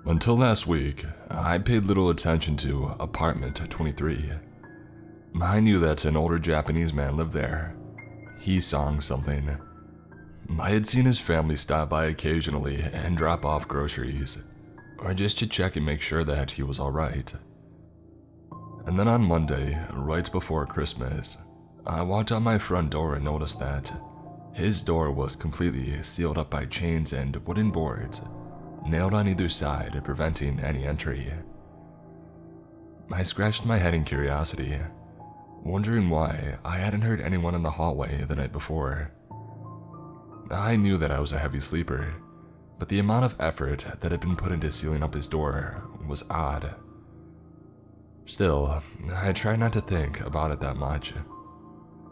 Until last week, I paid little attention to apartment 23. I knew that an older Japanese man lived there. He sang something. I had seen his family stop by occasionally and drop off groceries, or just to check and make sure that he was alright. And then on Monday, right before Christmas, I walked out my front door and noticed that his door was completely sealed up by chains and wooden boards, nailed on either side, preventing any entry. I scratched my head in curiosity, wondering why I hadn't heard anyone in the hallway the night before. I knew that I was a heavy sleeper, but the amount of effort that had been put into sealing up his door was odd. Still, I tried not to think about it that much.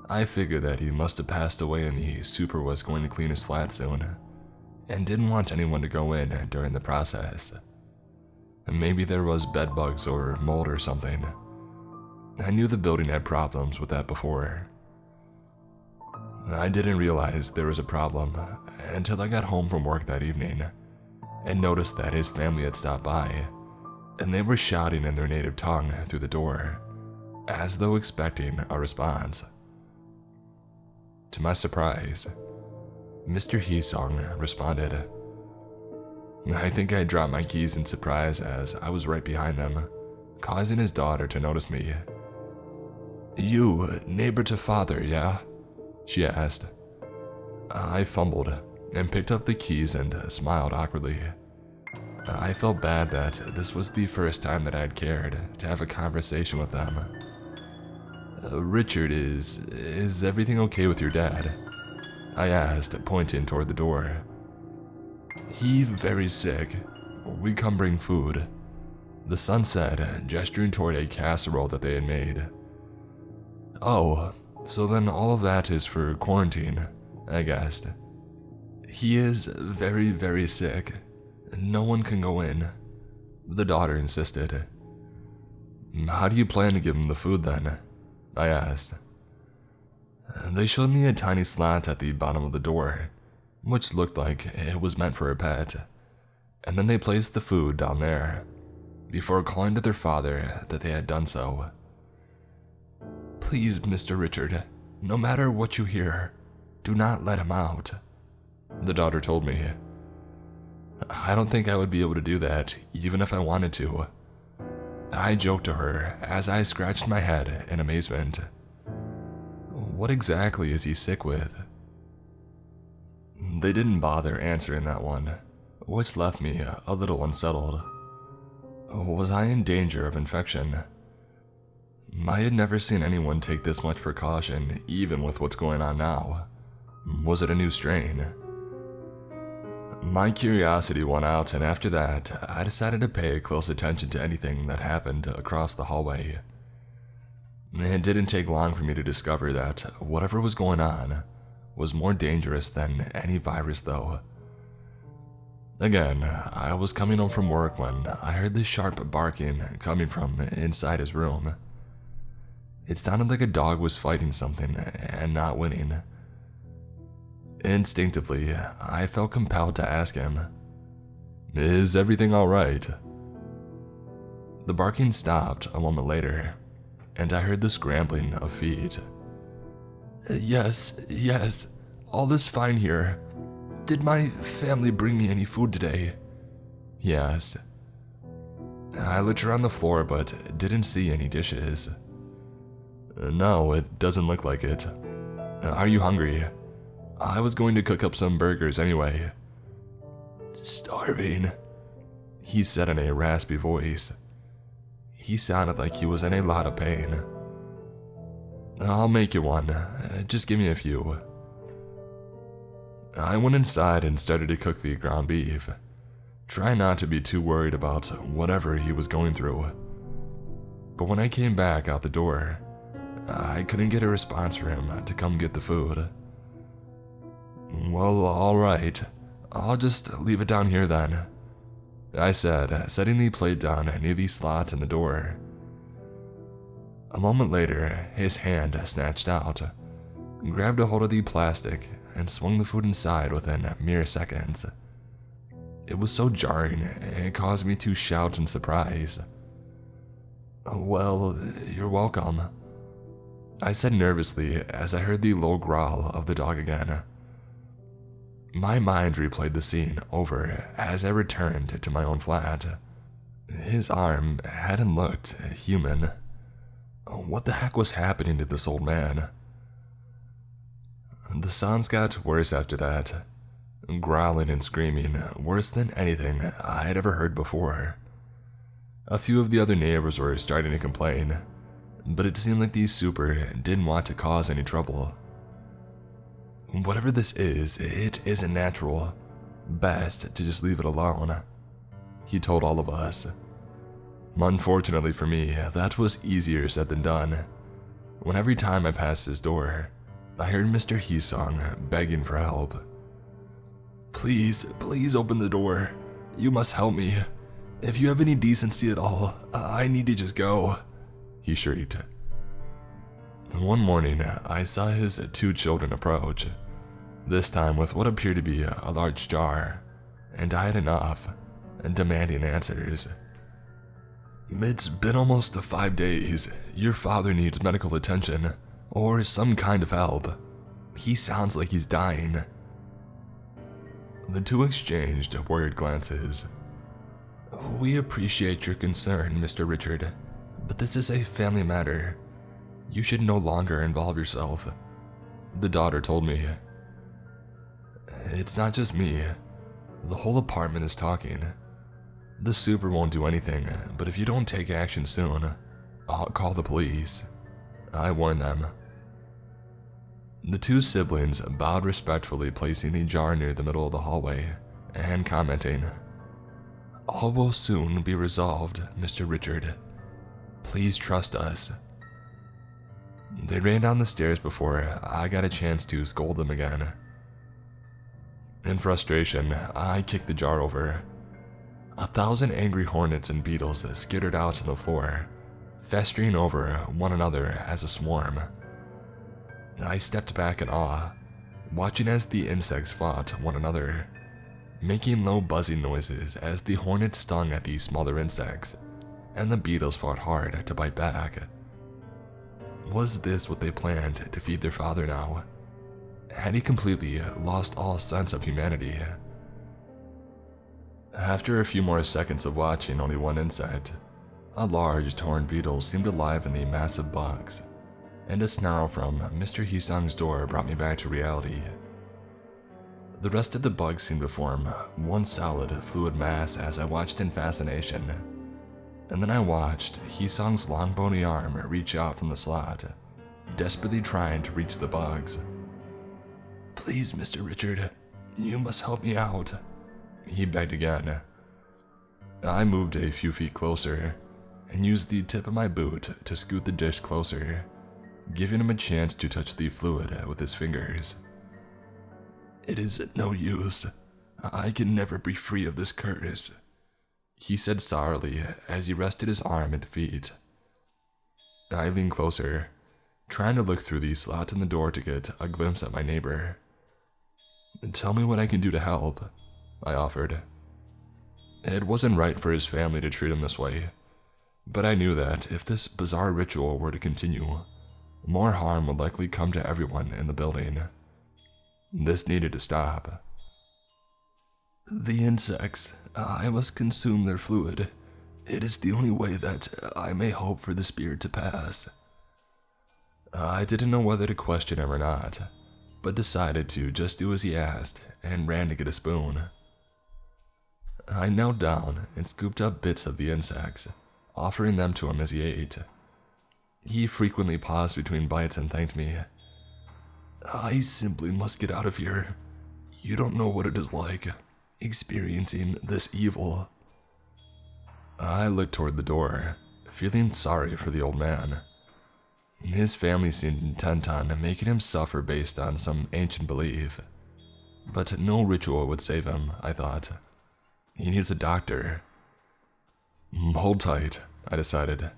I figured that he must have passed away and the super was going to clean his flat soon, and didn't want anyone to go in during the process. Maybe there was bed bugs or mold or something. I knew the building had problems with that before. I didn't realize there was a problem until I got home from work that evening and noticed that his family had stopped by, and they were shouting in their native tongue through the door, as though expecting a response. To my surprise, Mr. Heesung responded. I think I dropped my keys in surprise as I was right behind them, causing his daughter to notice me. "You, neighbor to father, yeah?" she asked. I fumbled and picked up the keys and smiled awkwardly. I felt bad that this was the first time that I had cared to have a conversation with them. "Richard, is everything okay with your dad?" I asked, pointing toward the door. "He very sick. We come bring food," the son said, gesturing toward a casserole that they had made. "Oh, so then all of that is for quarantine," I guessed. "He is very, very sick. No one can go in," the daughter insisted. "How do you plan to give him the food then?" I asked. They showed me a tiny slot at the bottom of the door, which looked like it was meant for a pet, and then they placed the food down there, before calling to their father that they had done so. "Please, Mr. Richard, no matter what you hear, do not let him out," the daughter told me. I don't think I would be able to do that, even if I wanted to. I joked to her as I scratched my head in amazement. What exactly is he sick with? They didn't bother answering that one, which left me a little unsettled. Was I in danger of infection? I had never seen anyone take this much precaution, even with what's going on now. Was it a new strain? My curiosity won out, and after that, I decided to pay close attention to anything that happened across the hallway. It didn't take long for me to discover that whatever was going on was more dangerous than any virus, though. Again, I was coming home from work when I heard this sharp barking coming from inside his room. It sounded like a dog was fighting something and not winning. Instinctively, I felt compelled to ask him, "Is everything all right?" The barking stopped a moment later, and I heard the scrambling of feet. Yes, all is fine here. Did my family bring me any food today?" he asked. I looked around the floor but didn't see any dishes. "No, it doesn't look like it. Are you hungry? I was going to cook up some burgers anyway." "Starving," he said in a raspy voice. He sounded like he was in a lot of pain. "I'll make you one. Just give me a few." I went inside and started to cook the ground beef, trying not to be too worried about whatever he was going through. But when I came back out the door, I couldn't get a response for him to come get the food. "Well, all right. I'll just leave it down here then," I said, setting the plate down near the slot in the door. A moment later, his hand snatched out, grabbed a hold of the plastic, and swung the food inside within mere seconds. It was so jarring, it caused me to shout in surprise. "Well, you're welcome," I said nervously as I heard the low growl of the dog again. My mind replayed the scene over as I returned to my own flat. His arm hadn't looked human. What the heck was happening to this old man? The sounds got worse after that, growling and screaming, worse than anything I had ever heard before. A few of the other neighbors were starting to complain, but it seemed like the super didn't want to cause any trouble. "Whatever this is, it isn't natural. Best to just leave it alone," he told all of us. Unfortunately for me, that was easier said than done. When every time I passed his door, I heard Mr. Heesong begging for help. "Please, please open the door. You must help me. If you have any decency at all, I need to just go," he shrieked. One morning, I saw his 2 children approach, this time with what appeared to be a large jar, and I had enough, demanding answers. "It's been almost 5 days. Your father needs medical attention, or some kind of help. He sounds like he's dying." The 2 exchanged worried glances. "We appreciate your concern, Mr. Richard, but this is a family matter. You should no longer involve yourself," the daughter told me. "It's not just me. The whole apartment is talking. The super won't do anything, but if you don't take action soon, I'll call the police," I warned them. The 2 siblings bowed respectfully, placing the jar near the middle of the hallway and commenting, "All will soon be resolved, Mr. Richard. Please trust us." They ran down the stairs before I got a chance to scold them again. In frustration, I kicked the jar over. 1,000 angry hornets and beetles skittered out on the floor, festering over one another as a swarm. I stepped back in awe, watching as the insects fought one another, making low buzzing noises as the hornets stung at the smaller insects, and the beetles fought hard to bite back. Was this what they planned to feed their father now? Had he completely lost all sense of humanity? After a few more seconds of watching only one insect, a large torn beetle seemed alive in the massive bugs, and a snarl from Mr. Heesong's door brought me back to reality. The rest of the bugs seemed to form one solid, fluid mass as I watched in fascination, and then I watched Heesong's long bony arm reach out from the slot, desperately trying to reach the bugs. "Please, Mr. Richard, you must help me out," he begged again. I moved a few feet closer and used the tip of my boot to scoot the dish closer, giving him a chance to touch the fluid with his fingers. "It is no use. I can never be free of this curse," he said sourly as he rested his arm and feet. I leaned closer, trying to look through the slot in the door to get a glimpse at my neighbor. "Tell me what I can do to help," I offered. It wasn't right for his family to treat him this way, but I knew that if this bizarre ritual were to continue, more harm would likely come to everyone in the building. This needed to stop. "The insects, I must consume their fluid. It is the only way that I may hope for the spirit to pass." I didn't know whether to question him or not, but decided to just do as he asked and ran to get a spoon. I knelt down and scooped up bits of the insects, offering them to him as he ate. He frequently paused between bites and thanked me. "I simply must get out of here. You don't know what it is like, experiencing this evil." I looked toward the door, feeling sorry for the old man. His family seemed intent on making him suffer based on some ancient belief. But no ritual would save him, I thought. He needs a doctor. Hold tight, I decided.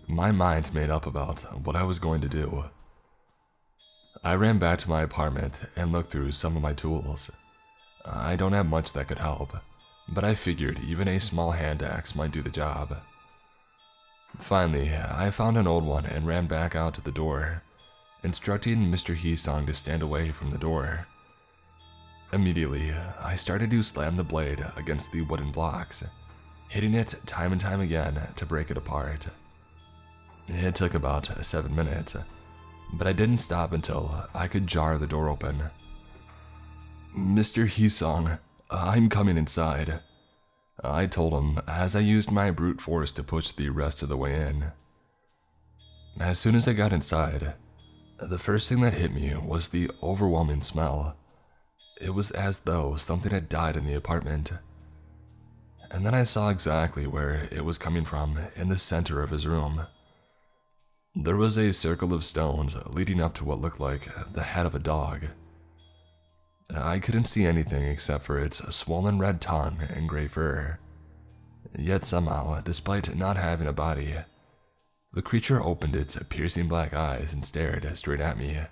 My mind's made up about what I was going to do. I ran back to my apartment and looked through some of my tools. I don't have much that could help, but I figured even a small hand axe might do the job. Finally, I found an old one and ran back out to the door, instructing Mr. Heesong to stand away from the door. Immediately, I started to slam the blade against the wooden blocks, hitting it time and time again to break it apart. It took about 7 minutes, but I didn't stop until I could jar the door open. "Mr. Heesong, I'm coming inside," I told him as I used my brute force to push the rest of the way in. As soon as I got inside, the first thing that hit me was the overwhelming smell. It was as though something had died in the apartment. And then I saw exactly where it was coming from in the center of his room. There was a circle of stones leading up to what looked like the head of a dog. I couldn't see anything except for its swollen red tongue and gray fur. Yet somehow, despite not having a body, the creature opened its piercing black eyes and stared straight at me.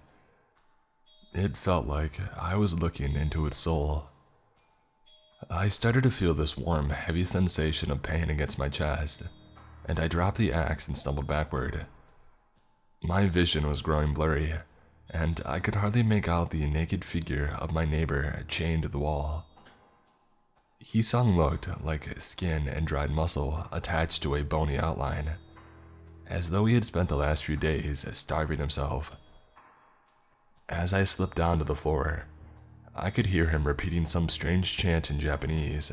It felt like I was looking into its soul. I started to feel this warm, heavy sensation of pain against my chest, and I dropped the axe and stumbled backward. My vision was growing blurry, and I could hardly make out the naked figure of my neighbor chained to the wall. Heesong looked like skin and dried muscle attached to a bony outline, as though he had spent the last few days starving himself. As I slipped down to the floor, I could hear him repeating some strange chant in Japanese,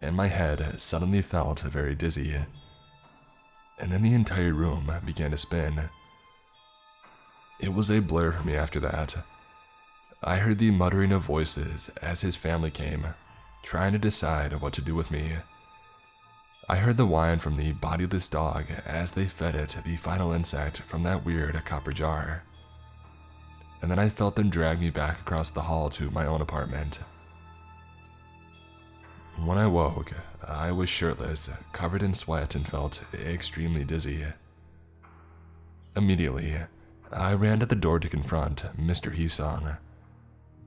and my head suddenly felt very dizzy. And then the entire room began to spin. It was a blur for me after that. I heard the muttering of voices as his family came, trying to decide what to do with me. I heard the whine from the bodiless dog as they fed it the final insect from that weird copper jar. And then I felt them drag me back across the hall to my own apartment. When I woke, I was shirtless, covered in sweat, and felt extremely dizzy. Immediately, I ran to the door to confront Mr. Heesong,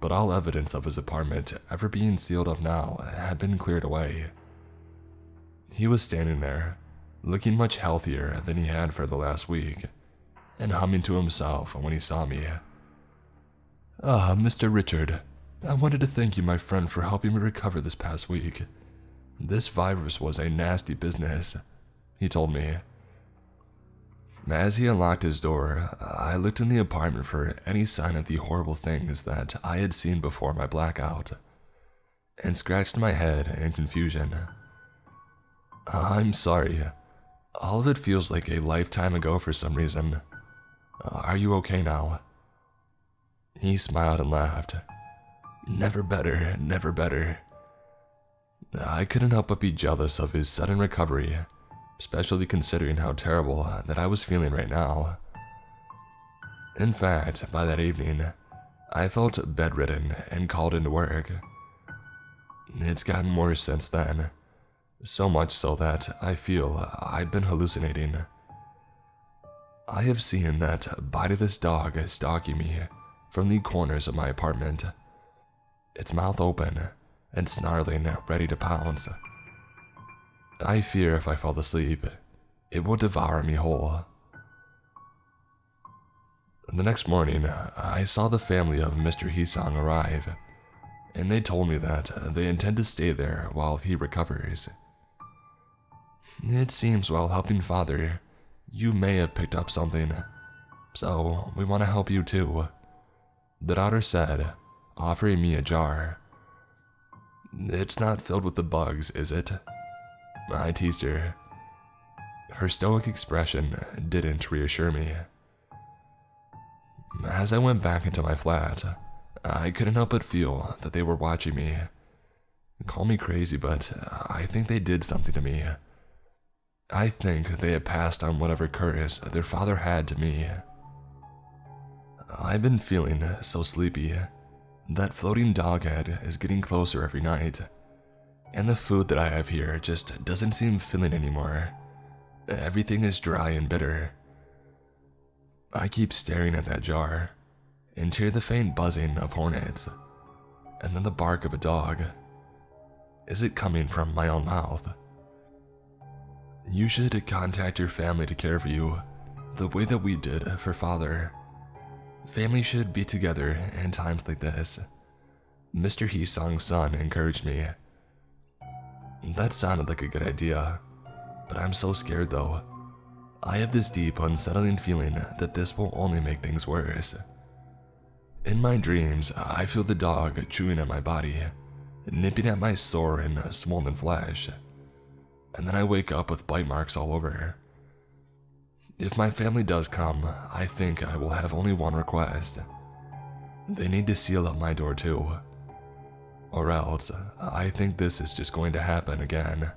but all evidence of his apartment ever being sealed up now had been cleared away. He was standing there, looking much healthier than he had for the last week, and humming to himself when he saw me. "Ah, Mr. Richard, I wanted to thank you, my friend, for helping me recover this past week. This virus was a nasty business," he told me. As he unlocked his door, I looked in the apartment for any sign of the horrible things that I had seen before my blackout, and scratched my head in confusion. "I'm sorry. All of it feels like a lifetime ago for some reason. Are you okay now?" He smiled and laughed. "Never better, never better." I couldn't help but be jealous of his sudden recovery, especially considering how terrible that I was feeling right now. In fact, by that evening, I felt bedridden and called into work. It's gotten worse since then, so much so that I feel I've been hallucinating. I have seen that bodiless dog stalking me from the corners of my apartment, its mouth open and snarling, ready to pounce. I fear if I fall asleep, it will devour me whole. The next morning, I saw the family of Mr. Heesong arrive, and they told me that they intend to stay there while he recovers. "It seems while helping Father, you may have picked up something, so we want to help you too," the daughter said, offering me a jar. "It's not filled with the bugs, is it?" I teased her. Her stoic expression didn't reassure me. As I went back into my flat, I couldn't help but feel that they were watching me. Call me crazy, but I think they did something to me. I think they had passed on whatever curse their father had to me. I've been feeling so sleepy. That floating dog head is getting closer every night, and the food that I have here just doesn't seem filling anymore. Everything is dry and bitter. I keep staring at that jar, and hear the faint buzzing of hornets, and then the bark of a dog. Is it coming from my own mouth? You should contact your family to care for you, the way that we did for Father. Family should be together in times like this. Mr. Heesong's son encouraged me. That sounded like a good idea, but I'm so scared though. I have this deep, unsettling feeling that this will only make things worse. In my dreams, I feel the dog chewing at my body, nipping at my sore and swollen flesh, and then I wake up with bite marks all over. If my family does come, I think I will have only one request. They need to seal up my door too. Or else, I think this is just going to happen again.